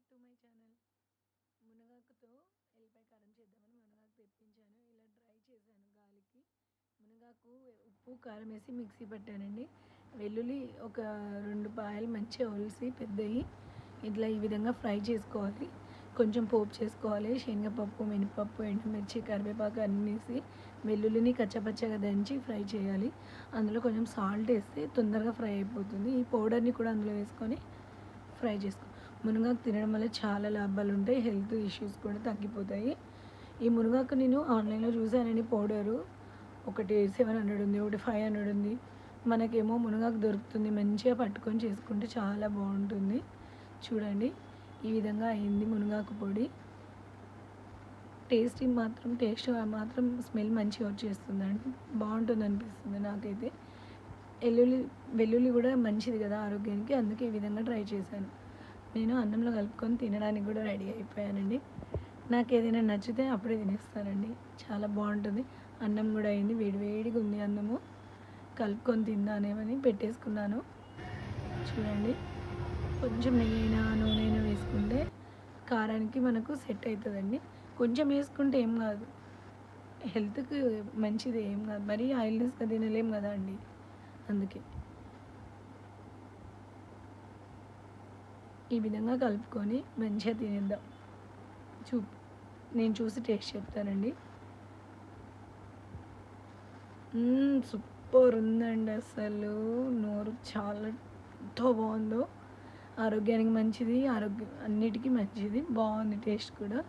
Back to my channel. మునగాకుతో ఎల్లిపాయ కారం చేద్దామని మునగాకు తెప్పించాను. ఇలా డ్రై చేశాను గాలికి. మునగాకు ఉప్పు కారం వేసి మిక్సీ పట్టానండి. వెల్లుల్లి ఒక 2 పాయలు మంచిగా ఒలిసి పెద్దవి ఇట్లా ఈ విధంగా ఫ్రై చేసుకోవాలి. కొంచెం పోపు చేసుకోవాలి. శనగపప్పు, మినపప్పు, ఎండుమిర్చి, కరివేపాకు అన్నీ వేసి వెల్లుల్లిని కచ్చపచ్చగా దంచి ఫ్రై చేయాలి. అందులో కొంచెం సాల్ట్ వేస్తే తొందరగా ఫ్రై అయిపోతుంది. ఈ పౌడర్ని కూడా అందులో వేసుకొని ఫ్రై చేసుకో. మునగాకు తినడం వల్ల చాలా లాభాలు ఉంటాయి. హెల్త్ ఇష్యూస్ కూడా తగ్గిపోతాయి. ఈ మునగాకు నేను ఆన్లైన్లో చూసానండి. పౌడరు ఒకటి 700 ఉంది, ఒకటి 500 ఉంది. మనకేమో మునగాకు దొరుకుతుంది. మంచిగా పట్టుకొని చేసుకుంటే చాలా బాగుంటుంది. చూడండి ఈ విధంగా అయింది మునగాకు పొడి. టేస్ట్ మాత్రం స్మెల్ మంచిగా వచ్చేస్తుందండి. బాగుంటుంది అనిపిస్తుంది నాకైతే. వెల్లుల్లి కూడా మంచిది కదా ఆరోగ్యానికి. అందుకే ఈ విధంగా ట్రై చేశాను. నేను అన్నంలో కలుపుకొని తినడానికి కూడా రెడీ అయిపోయానండి. నాకు ఏదైనా నచ్చితే అప్పుడే తినేస్తానండి. చాలా బాగుంటుంది. అన్నం కూడా అయింది. వేడివేడిగా ఉంది అన్నము. కలుపుకొని తిందానేమని పెట్టేసుకున్నాను. చూడండి కొంచెం నెయ్యినా నూనె వేసుకుంటే కారానికి మనకు సెట్ అవుతుందండి. కొంచెం వేసుకుంటే ఏం కాదు, హెల్త్కి మంచిది, ఏం కాదు. మరీ ఆయిల్నెస్గా తినలేం కదా అండి. అందుకే ఈ విధంగా కలుపుకొని మంచిగా తినేద్దాం. నేను చూసి టేస్ట్ చెప్తానండి. సూపర్ ఉందండి. అసలు నోరు చాలా ఎంతో బాగుందో. ఆరోగ్యానికి మంచిది, అన్నిటికీ మంచిది. బాగుంది టేస్ట్ కూడా.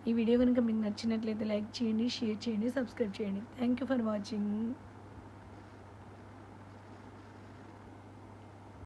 ఈ వీడియో కనుక మీకు నచ్చినట్లయితే లైక్ చేయండి, షేర్ చేయండి, సబ్స్క్రైబ్ చేయండి. Thank you for watching.